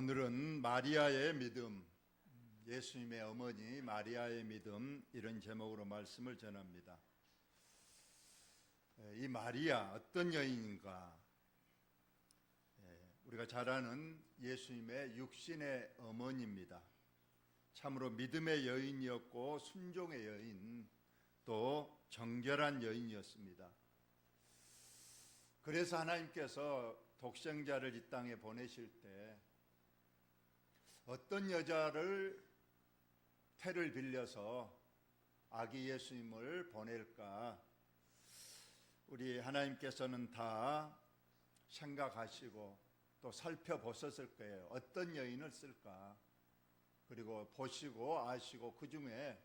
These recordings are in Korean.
오늘은 마리아의 믿음, 예수님의 어머니 마리아의 믿음, 이런 제목으로 말씀을 전합니다. 이 마리아 어떤 여인인가? 우리가 잘 아는 예수님의 육신의 어머니입니다. 참으로 믿음의 여인이었고 순종의 여인, 또 정결한 여인이었습니다. 그래서 하나님께서 독생자를 이 땅에 보내실 때 어떤 여자를 태를 빌려서 아기 예수님을 보낼까? 우리 하나님께서는 다 생각하시고 또 살펴보셨을 거예요. 어떤 여인을 쓸까? 그리고 보시고 아시고 그 중에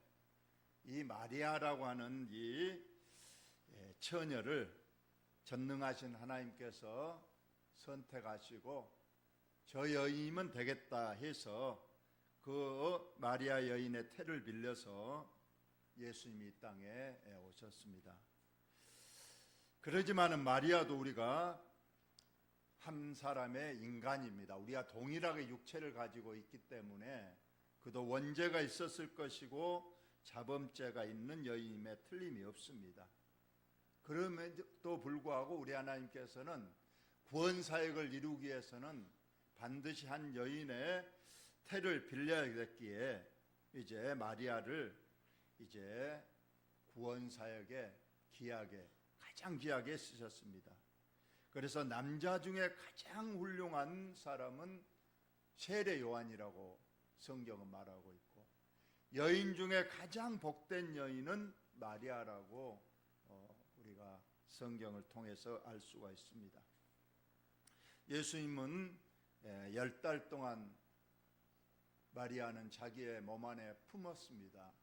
이 마리아라고 하는 이 처녀를 전능하신 하나님께서 선택하시고 저 여인이면 되겠다 해서 그 마리아 여인의 태를 빌려서 예수님이 이 땅에 오셨습니다. 그러지만은 마리아도 우리가 한 사람의 인간입니다. 우리가 동일하게 육체를 가지고 있기 때문에 그도 원죄가 있었을 것이고 자범죄가 있는 여인임에 틀림이 없습니다. 그럼에도 불구하고 우리 하나님께서는 구원 사역을 이루기 위해서는 반드시 한 여인의 태를 빌려야 됐기에 이제 마리아를 이제 구원 사역에 귀하게, 가장 귀하게 쓰셨습니다. 그래서 남자 중에 가장 훌륭한 사람은 세례 요한이라고 성경은 말하고 있고, 여인 중에 가장 복된 여인은 마리아라고 우리가 성경을 통해서 알 수가 있습니다. 예수님은 10달 동안 마리아는 자기의 몸 안에 품었습니다.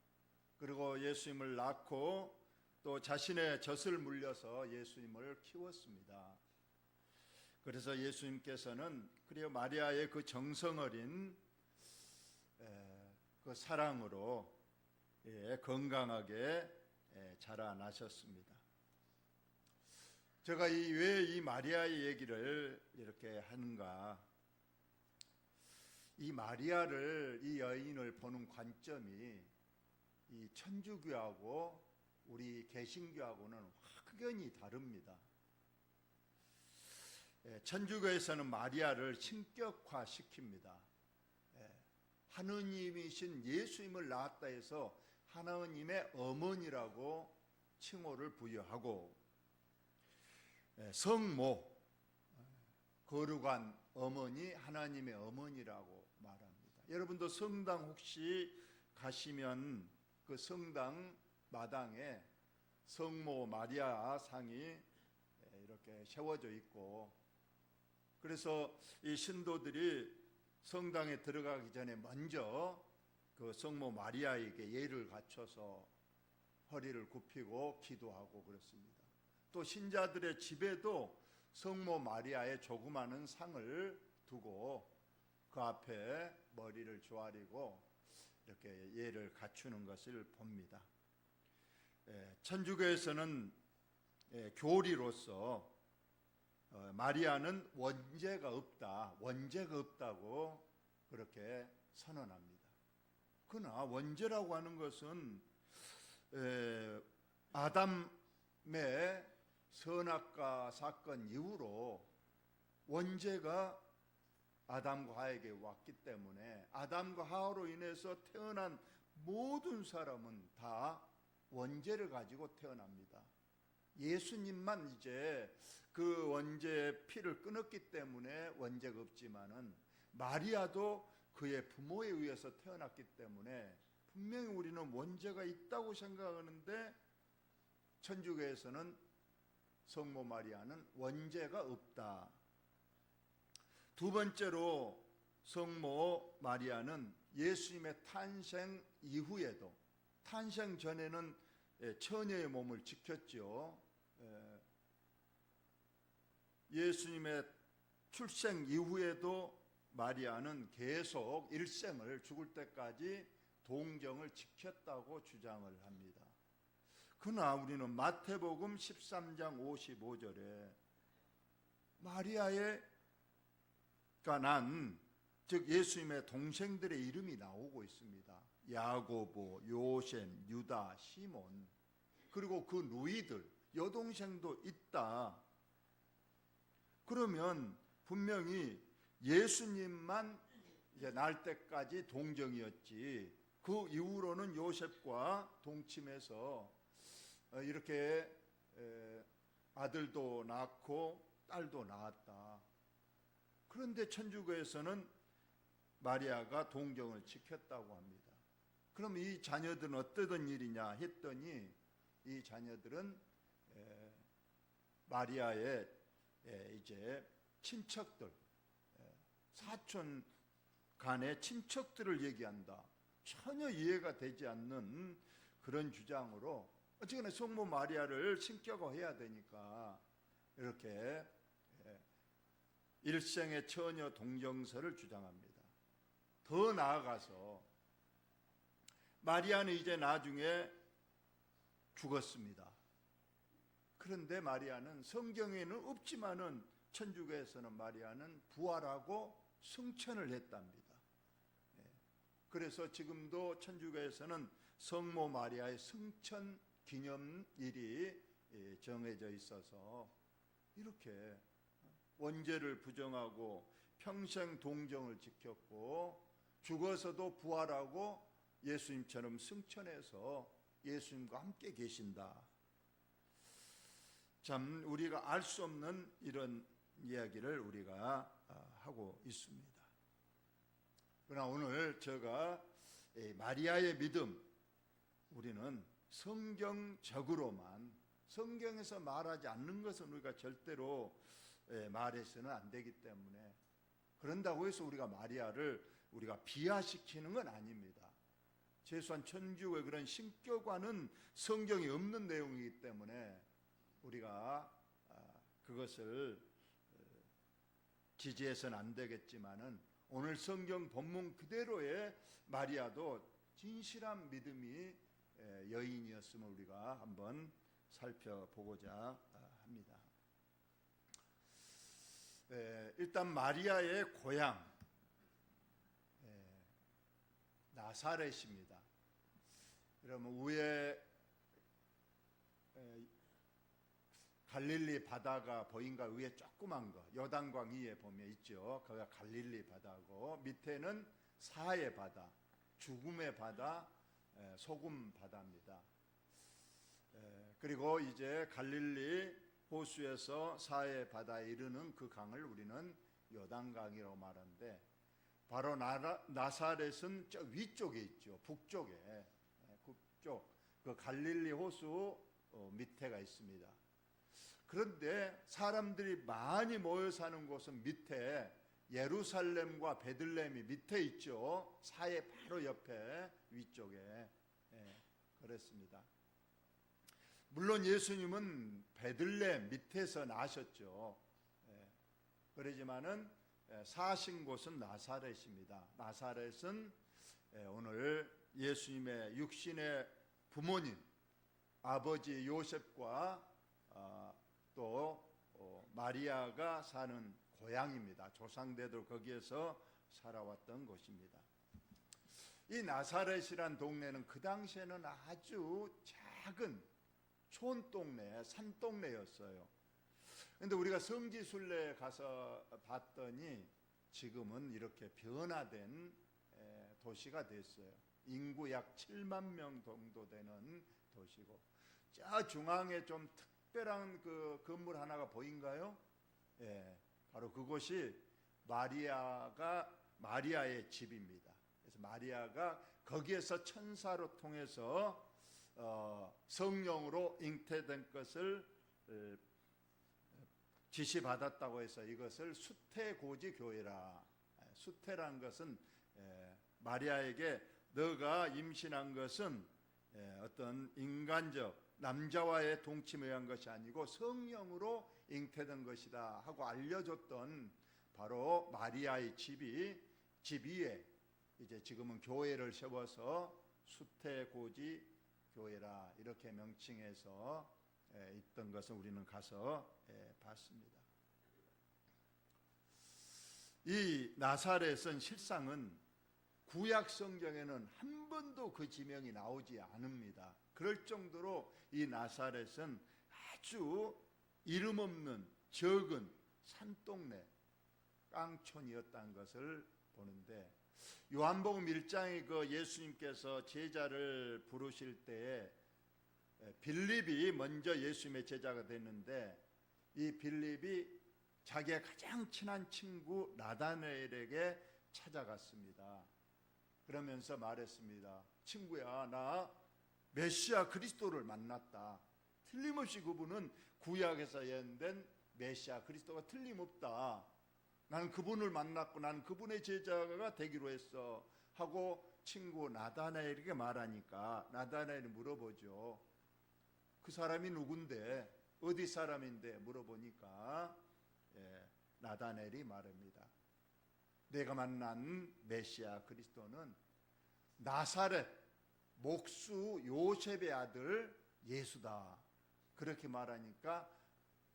그리고 예수님을 낳고 또 자신의 젖을 물려서 예수님을 키웠습니다. 그래서 예수님께서는 그리고 마리아의 그 정성어린 그 사랑으로 건강하게 자라나셨습니다. 제가 왜 이 마리아의 얘기를 이렇게 하는가? 이 마리아를, 이 여인을 보는 관점이 이 천주교하고 우리 개신교하고는 확연히 다릅니다. 천주교에서는 마리아를 신격화 시킵니다. 하느님이신 예수님을 낳았다 해서 하나님의 어머니라고 칭호를 부여하고, 성모, 거룩한 어머니, 하나님의 어머니라고 말합니다. 여러분도 성당 혹시 가시면 그 성당 마당에 성모 마리아 상이 이렇게 세워져 있고, 그래서 이 신도들이 성당에 들어가기 전에 먼저 그 성모 마리아에게 예를 갖춰서 허리를 굽히고 기도하고 그렇습니다. 또 신자들의 집에도 성모 마리아의 조그마한 상을 두고 그 앞에 머리를 조아리고 이렇게 예를 갖추는 것을 봅니다. 천주교에서는 교리로서 마리아는 원죄가 없다고 그렇게 선언합니다. 그러나 원죄라고 하는 것은 아담의 선악과 사건 이후로 원죄가 아담과 하에게 왔기 때문에 아담과 하로 인해서 태어난 모든 사람은 다 원죄를 가지고 태어납니다. 예수님만 이제 그 원죄의 피를 끊었기 때문에 원죄가 없지만은 마리아도 그의 부모에 의해서 태어났기 때문에 분명히 우리는 원죄가 있다고 생각하는데 천주교에서는 성모 마리아는 원죄가 없다. 두 번째로 성모 마리아는 예수님의 탄생 이후에도, 탄생 전에는 처녀의 몸을 지켰죠. 예수님의 출생 이후에도 마리아는 계속 일생을, 죽을 때까지 동정을 지켰다고 주장을 합니다. 그러나 우리는 마태복음 13장 55절에 마리아가 난 즉 예수님의 동생들의 이름이 나오고 있습니다. 야고보, 요셈, 유다, 시몬, 그리고 그 누이들, 여동생도 있다. 그러면 분명히 예수님만 이제 날 때까지 동정이었지, 그 이후로는 요셉과 동침해서 이렇게 아들도 낳고 딸도 낳았다. 그런데 천주교에서는 마리아가 동정을 지켰다고 합니다. 그럼 이 자녀들은 어떠던 일이냐 했더니, 이 자녀들은 마리아의 이제 친척들, 사촌 간의 친척들을 얘기한다. 전혀 이해가 되지 않는 그런 주장으로, 어쨌거나 성모 마리아를 신격화해야 되니까 이렇게 일생의 처녀 동정설을 주장합니다. 더 나아가서 마리아는 이제 나중에 죽었습니다. 그런데 마리아는, 성경에는 없지만은 천주교에서는 마리아는 부활하고 승천을 했답니다. 그래서 지금도 천주교에서는 성모 마리아의 승천 기념일이 정해져 있어서 이렇게 원죄를 부정하고 평생 동정을 지켰고 죽어서도 부활하고 예수님처럼 승천해서 예수님과 함께 계신다. 참 우리가 알 수 없는 이런 이야기를 우리가 하고 있습니다. 그러나 오늘 제가 마리아의 믿음, 우리는 성경적으로만, 성경에서 말하지 않는 것은 우리가 절대로 말해서는 안 되기 때문에, 그런다고 해서 우리가 마리아를 우리가 비하시키는 건 아닙니다. 최소한 천주교의 그런 신격화는 성경에 없는 내용이기 때문에 우리가 그것을 지지해서는 안 되겠지만은, 오늘 성경 본문 그대로의 마리아도 진실한 믿음이 여인이었음을 우리가 한번 살펴보고자 합니다. 일단 마리아의 고향 나사렛입니다. 그러면 위에 갈릴리 바다가 보인가? 위에 조그만 거, 요단강 위에 보면 있죠. 거기가 갈릴리 바다고, 밑에는 사해 바다, 죽음의 바다, 소금 바다입니다. 그리고 이제 갈릴리 호수에서 사해 바다에 이르는 그 강을 우리는 요단강이라고 말하는데, 바로 나사렛은 저 위쪽에 있죠. 북쪽에, 북쪽 그 갈릴리 호수 밑에가 있습니다. 그런데 사람들이 많이 모여 사는 곳은 밑에 예루살렘과 베들레헴이 밑에 있죠. 사해 바로 옆에 위쪽에. 그렇습니다. 물론 예수님은 베들레헴 밑에서 나셨죠. 그러지만은 사신 곳은 나사렛입니다. 나사렛은 오늘 예수님의 육신의 부모님, 아버지 요셉과 또 마리아가 사는 고향입니다. 조상대도 거기에서 살아왔던 곳입니다. 이 나사렛이란 동네는 그 당시에는 아주 작은 촌동네, 산동네였어요. 그런데 우리가 성지순례에 가서 봤더니 지금은 이렇게 변화된 도시가 됐어요. 인구 약 7만 명 정도 되는 도시고, 저 중앙에 좀 특별한 그 건물 하나가 보인가요? 바로 그곳이 마리아의 집입니다. 그래서 마리아가 거기에서 천사로 통해서 성령으로 잉태된 것을 지시받았다고 해서 이것을 수태고지 교회라. 수태란 것은 마리아에게 너가 임신한 것은 어떤 인간적 남자와의 동침에 의한 것이 아니고 성령으로 잉태된 것이다 하고 알려줬던 바로 마리아의 집 위에 이제 지금은 교회를 세워서 수태고지 교회라 이렇게 명칭해서 있던 것을 우리는 가서 봤습니다. 이 나사렛은 실상은 구약 성경에는 한 번도 그 지명이 나오지 않습니다. 그럴 정도로 이 나사렛은 아주 이름 없는 적은 산동네 깡촌이었다는 것을 보는데, 요한복음 1장에 그 예수님께서 제자를 부르실 때에 빌립이 먼저 예수님의 제자가 됐는데, 이 빌립이 자기의 가장 친한 친구 나다나엘에게 찾아갔습니다. 그러면서 말했습니다. 친구야, 나 메시아 그리스도를 만났다. 틀림없이 그분은 구약에서 예언된 메시아 그리스도가 틀림없다. 나는 그분을 만났고 난 그분의 제자가 되기로 했어 하고 친구 나다나엘에게 말하니까 나다나엘이 물어보죠. 그 사람이 누군데, 어디 사람인데 물어보니까 나다나엘이 말합니다. 내가 만난 메시아 그리스도는 나사렛 목수 요셉의 아들 예수다. 그렇게 말하니까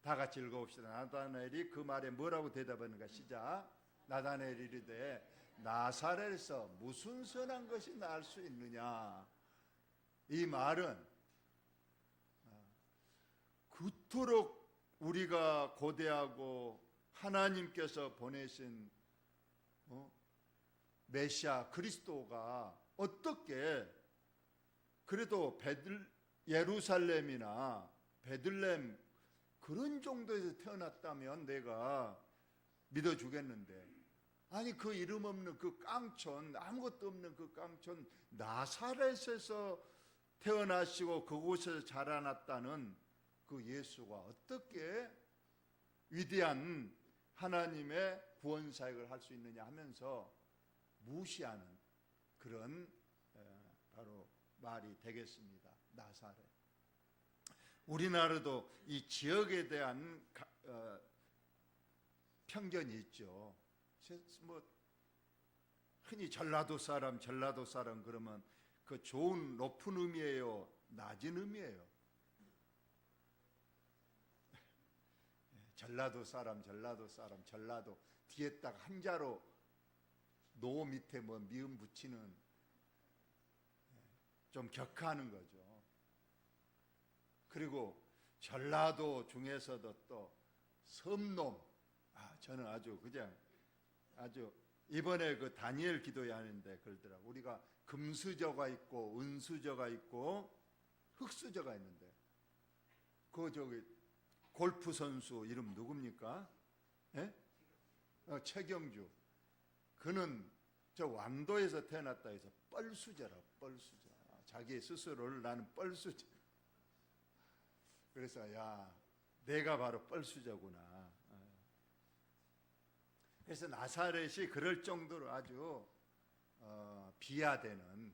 다 같이 읽어봅시다. 나다나엘이 그 말에 뭐라고 대답하는가? 시작. 나다나엘이 이르되 나사렛에서 무슨 선한 것이 날 수 있느냐. 이 말은 그토록 우리가 고대하고 하나님께서 보내신 메시아 그리스도가 어떻게 그래도 예루살렘이나 베들레헴 그런 정도에서 태어났다면 내가 믿어주겠는데, 아니 그 이름 없는 그 깡촌, 아무것도 없는 그 깡촌 나사렛에서 태어나시고 그곳에서 자라났다는 그 예수가 어떻게 위대한 하나님의 구원 사역을 할 수 있느냐 하면서 무시하는 그런 바로 말이 되겠습니다. 나사렛. 우리나라도 이 지역에 대한 편견이 있죠. 뭐 흔히 전라도 사람 그러면 그 좋은 높은 의미예요, 낮은 의미예요? 전라도 사람 전라도 뒤에다가 한자로 노 밑에 뭐 미음 붙이는, 좀 격하는 거죠. 그리고 전라도 중에서도 또 섬놈, 저는 아주 이번에 그 다니엘 기도회 하는데 그러더라고. 우리가 금수저가 있고 은수저가 있고 흙수저가 있는데, 그 저기 골프 선수 이름 누굽니까? 최경주. 그는 저 왕도에서 태어났다 해서 뻘수저라, 뻘수저. 자기 스스로를 나는 뻘수저. 그래서 야, 내가 바로 뻘수저구나. 그래서 나사렛이 그럴 정도로 아주 비하되는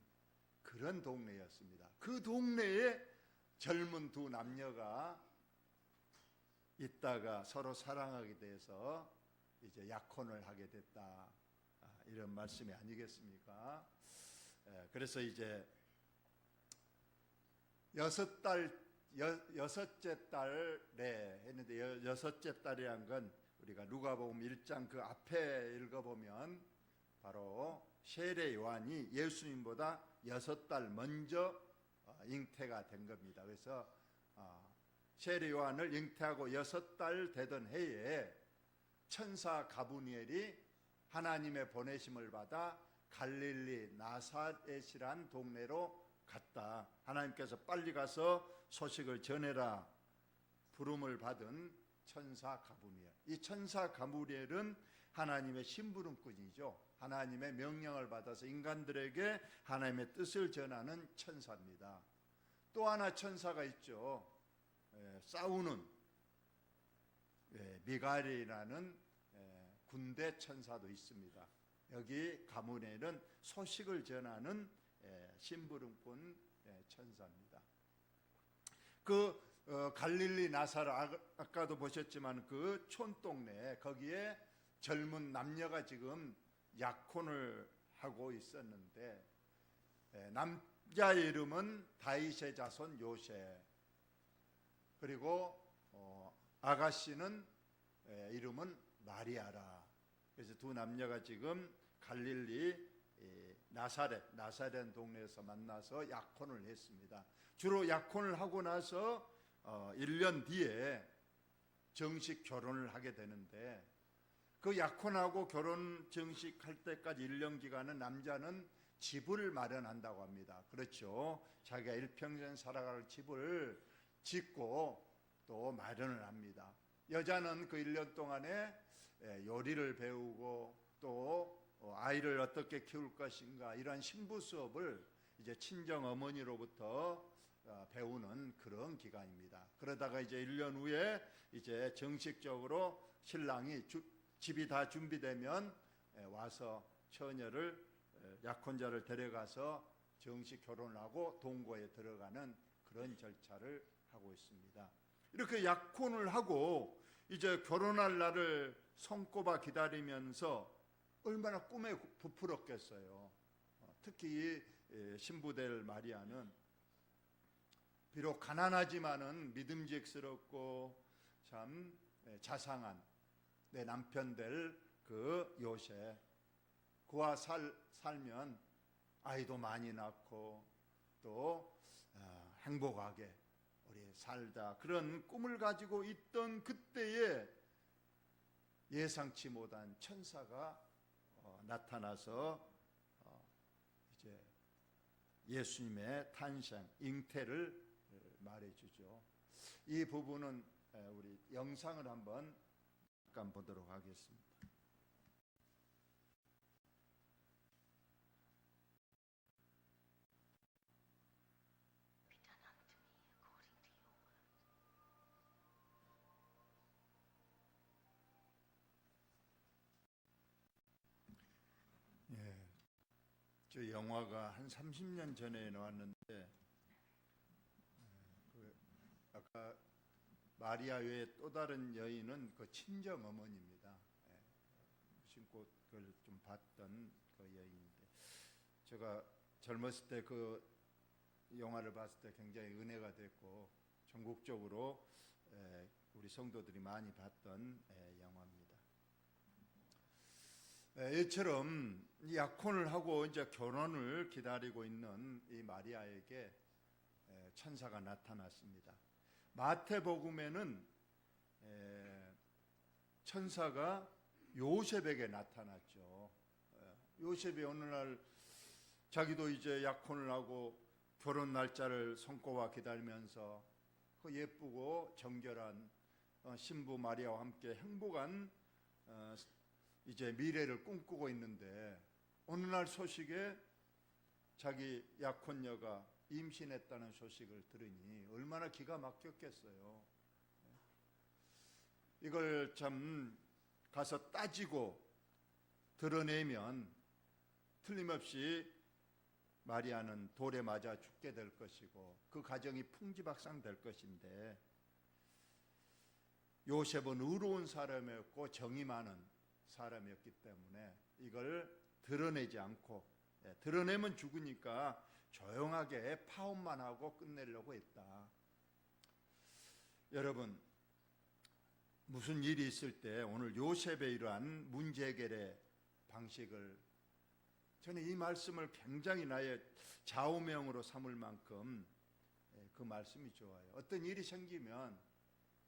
그런 동네였습니다. 그 동네에 젊은 두 남녀가 있다가 서로 사랑하게 돼서 이제 약혼을 하게 됐다, 이런 말씀이 아니겠습니까? 그래서 이제 여섯째 달에 했는데, 여섯째 달이란 건 우리가 누가복음 1장 그 앞에 읽어보면 바로 세례 요한이 예수님보다 6달 먼저 잉태가 된 겁니다. 그래서 세례 요한을 잉태하고 6달 되던 해에 천사 가브리엘이 하나님의 보내심을 받아 갈릴리 나사렛이란 동네로 갔다. 하나님께서 빨리 가서 소식을 전해라 부름을 받은 천사 가브리엘. 이 천사 가브리엘은 하나님의 심부름꾼이죠. 하나님의 명령을 받아서 인간들에게 하나님의 뜻을 전하는 천사입니다. 또 하나 천사가 있죠. 싸우는 미가엘이라는 군대 천사도 있습니다. 여기 가브리엘은 소식을 전하는 심부름꾼 천사입니다. 그 갈릴리 나사렛, 아까도 보셨지만 그 촌동네, 거기에 젊은 남녀가 지금 약혼을 하고 있었는데, 남자의 이름은 다윗의 자손 요셉, 그리고 아가씨는 이름은 마리아라. 그래서 두 남녀가 지금 갈릴리 나사렛 동네에서 만나서 약혼을 했습니다. 주로 약혼을 하고 나서 1년 뒤에 정식 결혼을 하게 되는데, 그 약혼하고 결혼 정식할 때까지 1년 기간은 남자는 집을 마련한다고 합니다. 그렇죠. 자기가 일평생 살아갈 집을 짓고 또 마련을 합니다. 여자는 그 1년 동안에 요리를 배우고 또 아이를 어떻게 키울 것인가, 이러한 신부 수업을 이제 친정 어머니로부터 배우는 그런 기간입니다. 그러다가 이제 1년 후에 이제 정식적으로 신랑이 집이 다 준비되면 와서 처녀를, 약혼자를 데려가서 정식 결혼을 하고 동거에 들어가는 그런 절차를 하고 있습니다. 이렇게 약혼을 하고 이제 결혼할 날을 손꼽아 기다리면서 얼마나 꿈에 부풀었겠어요. 특히 신부될 마리아는 비록 가난하지만은 믿음직스럽고 참 자상한 내 남편 될 그 요셉, 그와 살면 아이도 많이 낳고 또 행복하게 우리 살다, 그런 꿈을 가지고 있던 그때에 예상치 못한 천사가 나타나서 이제 예수님의 탄생, 잉태를 말해주죠. 이 부분은 우리 영상을 한번 잠깐 보도록 하겠습니다. 예, 저 영화가 한 30년 전에 나왔는데, 아까 마리아 외에 또 다른 여인은 그 친정 어머니입니다. 신고 그걸 좀 봤던 그 여인인데, 제가 젊었을 때 그 영화를 봤을 때 굉장히 은혜가 됐고 전국적으로 우리 성도들이 많이 봤던 영화입니다. 이처럼 약혼을 하고 이제 결혼을 기다리고 있는 이 마리아에게 천사가 나타났습니다. 마태복음에는 천사가 요셉에게 나타났죠. 요셉이 어느 날 자기도 이제 약혼을 하고 결혼 날짜를 손꼽아 기다리면서 그 예쁘고 정결한 신부 마리아와 함께 행복한 이제 미래를 꿈꾸고 있는데, 어느 날 소식에 자기 약혼녀가 임신했다는 소식을 들으니 얼마나 기가 막혔겠어요. 이걸 참 가서 따지고 드러내면 틀림없이 마리아는 돌에 맞아 죽게 될 것이고 그 가정이 풍지박산 될 것인데, 요셉은 의로운 사람이었고 정이 많은 사람이었기 때문에 이걸 드러내지 않고, 드러내면 죽으니까 조용하게 파혼만 하고 끝내려고 했다. 여러분, 무슨 일이 있을 때 오늘 요셉의 이러한 문제 해결의 방식을, 저는 이 말씀을 굉장히 나의 좌우명으로 삼을 만큼 그 말씀이 좋아요. 어떤 일이 생기면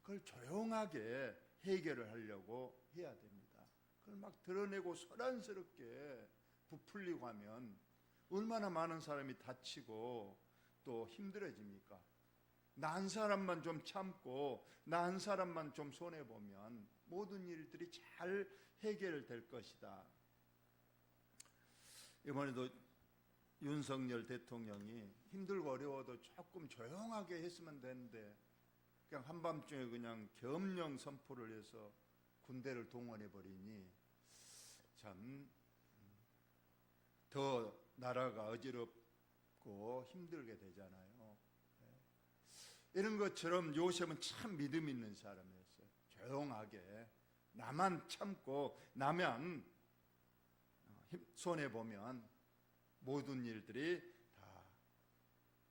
그걸 조용하게 해결을 하려고 해야 됩니다. 그걸 막 드러내고 소란스럽게 부풀리고 하면 얼마나 많은 사람이 다치고 또 힘들어집니까? 나 한 사람만 좀 참고 나 한 사람만 좀 손해보면 모든 일들이 잘 해결될 것이다. 이번에도 윤석열 대통령이 힘들고 어려워도 조금 조용하게 했으면 되는데 그냥 한밤중에 그냥 계엄령 선포를 해서 군대를 동원해 버리니 참 더 나라가 어지럽고 힘들게 되잖아요. 이런 것처럼 요셉은 참 믿음 있는 사람이었어요. 조용하게 나만 참고 나만 손해보면 모든 일들이 다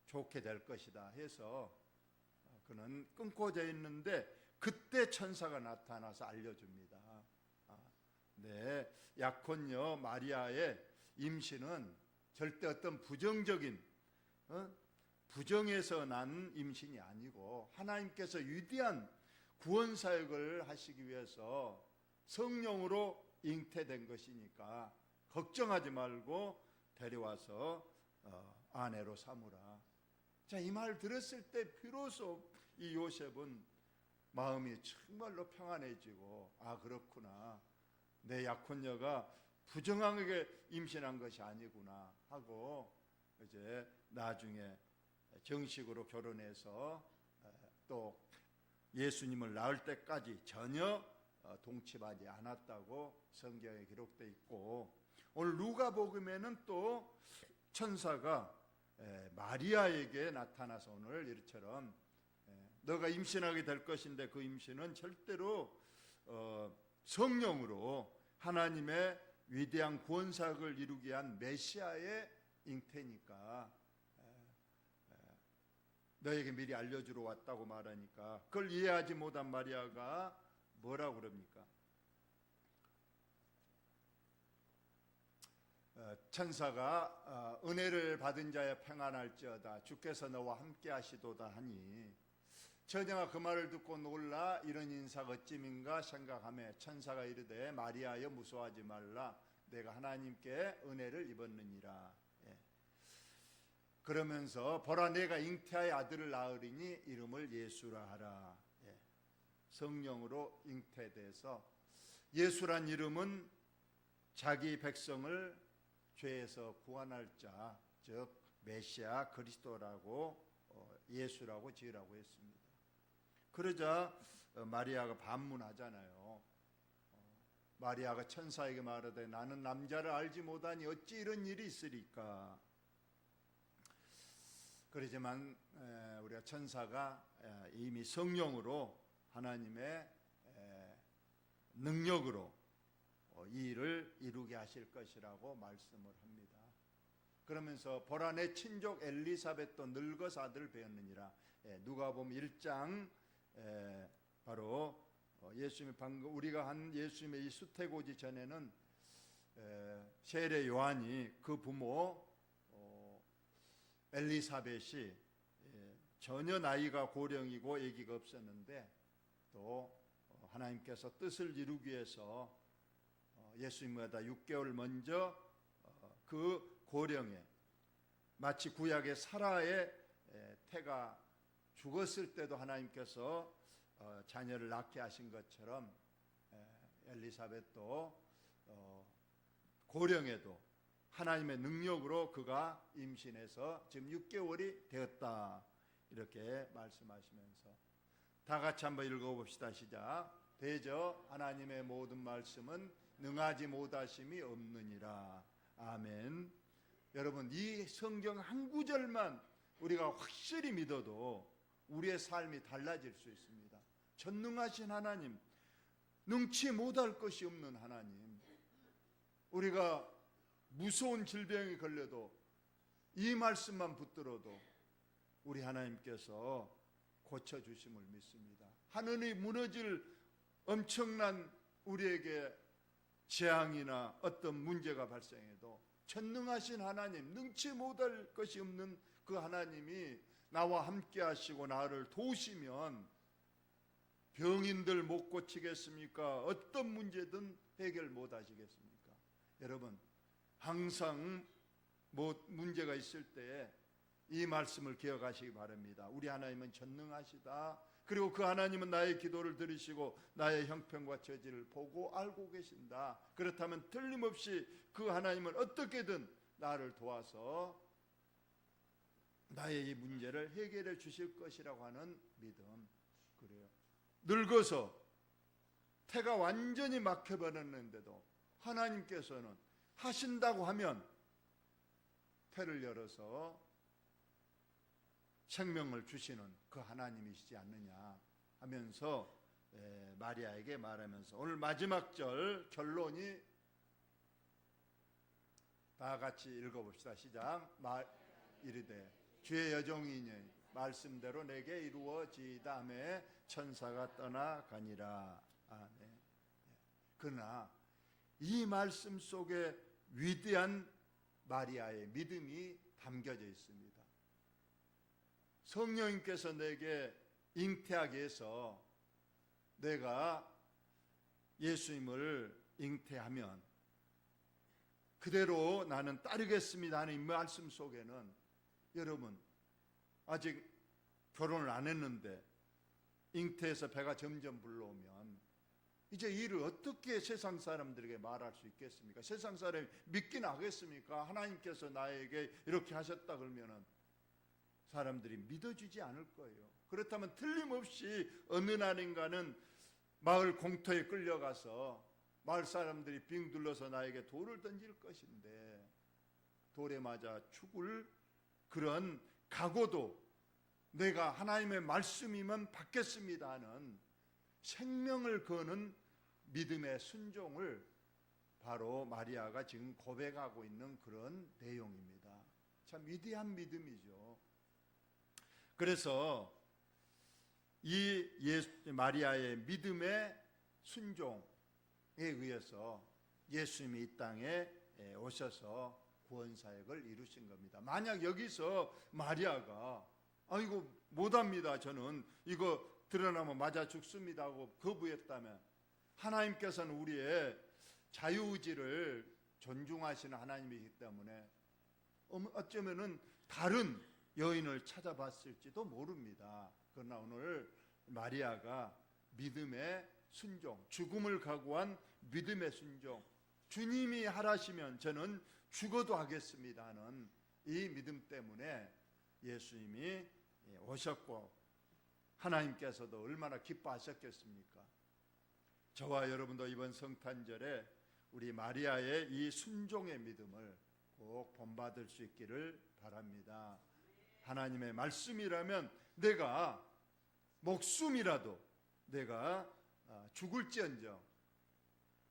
좋게 될 것이다 해서 그는 끊고져 있는데, 그때 천사가 나타나서 알려줍니다. 네, 약혼녀 마리아의 임신은 절대 어떤 부정적인 부정에서 난 임신이 아니고 하나님께서 위대한 구원 사역을 하시기 위해서 성령으로 잉태된 것이니까 걱정하지 말고 데려와서 아내로 삼으라. 자, 이 말 들었을 때 비로소 이 요셉은 마음이 정말로 평안해지고, 아, 그렇구나, 내 약혼녀가 부정하게 임신한 것이 아니구나 하고 이제 나중에 정식으로 결혼해서 또 예수님을 낳을 때까지 전혀 동침하지 않았다고 성경에 기록되어 있고, 오늘 누가복음에는 또 천사가 마리아에게 나타나서 오늘 이처럼 너가 임신하게 될 것인데 그 임신은 절대로 성령으로 하나님의 위대한 구원사역을 이루기 위한 메시아의 잉태니까 너에게 미리 알려주러 왔다고 말하니까, 그걸 이해하지 못한 마리아가 뭐라고 그럽니까? 천사가 은혜를 받은 자여 평안할지어다, 주께서 너와 함께 하시도다 하니 처녀가 그 말을 듣고 놀라 이런 인사가 어찌민가 생각하며 천사가 이르되 마리아여 무서워하지 말라, 내가 하나님께 은혜를 입었느니라. 그러면서 보라 내가 잉태하여 아들을 낳으리니 이름을 예수라 하라. 성령으로 잉태돼서 예수란 이름은 자기 백성을 죄에서 구원할 자, 즉 메시아 그리스도라고 예수라고 지으라고 했습니다. 그러자 마리아가 반문하잖아요. 마리아가 천사에게 말하되 나는 남자를 알지 못하니 어찌 이런 일이 있으리까. 그러지만 우리가 천사가 이미 성령으로 하나님의 능력으로 이 일을 이루게 하실 것이라고 말씀을 합니다. 그러면서 보라 내 친족 엘리사벳도 늙어서 아들을 배었느니라. 누가복음 1장 바로 예수님이 방금 우리가 한 예수님의 이 수태고지 전에는 세례 요한이 그 부모 엘리사벳이 전혀 나이가 고령이고 아기가 없었는데 또 하나님께서 뜻을 이루기 위해서 예수님보다 6개월 먼저 그 고령에 마치 구약의 사라의 태가 죽었을 때도 하나님께서 자녀를 낳게 하신 것처럼 엘리사벳도 고령에도 하나님의 능력으로 그가 임신해서 지금 6개월이 되었다, 이렇게 말씀하시면서 다 같이 한번 읽어봅시다. 시작. 대저 하나님의 모든 말씀은 능하지 못하심이 없느니라. 아멘. 여러분, 이 성경 한 구절만 우리가 확실히 믿어도 우리의 삶이 달라질 수 있습니다. 전능하신 하나님, 능치 못할 것이 없는 하나님, 우리가 무서운 질병에 걸려도 이 말씀만 붙들어도 우리 하나님께서 고쳐주심을 믿습니다. 하늘이 무너질 엄청난 우리에게 재앙이나 어떤 문제가 발생해도 전능하신 하나님, 능치 못할 것이 없는 그 하나님이 나와 함께 하시고 나를 도우시면 병인들 못 고치겠습니까? 어떤 문제든 해결 못 하시겠습니까? 여러분, 항상 문제가 있을 때 이 말씀을 기억하시기 바랍니다. 우리 하나님은 전능하시다. 그리고 그 하나님은 나의 기도를 들으시고 나의 형편과 처지를 보고 알고 계신다. 그렇다면 틀림없이 그 하나님은 어떻게든 나를 도와서 나의 이 문제를 해결해 주실 것이라고 하는 믿음. 그래요. 늙어서 태가 완전히 막혀버렸는데도 하나님께서는 하신다고 하면 태를 열어서 생명을 주시는 그 하나님이시지 않느냐 하면서 마리아에게 말하면서 오늘 마지막 절 결론이 다 같이 읽어봅시다. 시작. 이르되 주의 여종이니 말씀대로 내게 이루어지이다 하매 천사가 떠나가니라. 아멘. 그러나 이 말씀 속에 위대한 마리아의 믿음이 담겨져 있습니다. 성령님께서 내게 잉태하게 해서 내가 예수님을 잉태하면 그대로 나는 따르겠습니다 하는 이 말씀 속에는, 여러분 아직 결혼을 안 했는데 잉태해서 배가 점점 불러오면 이제 이를 어떻게 세상 사람들에게 말할 수 있겠습니까? 세상 사람이 믿긴 하겠습니까? 하나님께서 나에게 이렇게 하셨다 그러면은 사람들이 믿어주지 않을 거예요. 그렇다면 틀림없이 어느 날인가는 마을 공터에 끌려가서 마을 사람들이 빙 둘러서 나에게 돌을 던질 것인데, 돌에 맞아 죽을 그런 각오도 내가 하나님의 말씀이면 받겠습니다 하는 생명을 거는 믿음의 순종을 바로 마리아가 지금 고백하고 있는 그런 내용입니다. 참 위대한 믿음이죠. 그래서 이 마리아의 믿음의 순종에 의해서 예수님이 이 땅에 오셔서 구원사역을 이루신 겁니다. 만약 여기서 마리아가 이거 못합니다, 저는 이거 드러나면 맞아 죽습니다 하고 거부했다면, 하나님께서는 우리의 자유의지를 존중하시는 하나님이기 때문에 어쩌면은 다른 여인을 찾아봤을지도 모릅니다. 그러나 오늘 마리아가 믿음의 순종, 죽음을 각오한 믿음의 순종, 주님이 하라시면 저는 죽어도 하겠습니다 하는 이 믿음 때문에 예수님이 오셨고 하나님께서도 얼마나 기뻐하셨겠습니까? 저와 여러분도 이번 성탄절에 우리 마리아의 이 순종의 믿음을 꼭 본받을 수 있기를 바랍니다. 하나님의 말씀이라면 내가 목숨이라도 내가 죽을지언정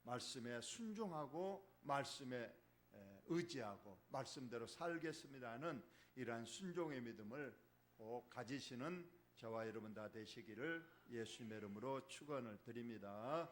말씀에 순종하고 말씀에 의지하고 말씀대로 살겠습니다 하는 이러한 순종의 믿음을 꼭 가지시는 저와 여러분 다 되시기를 예수님의 이름으로 축원을 드립니다.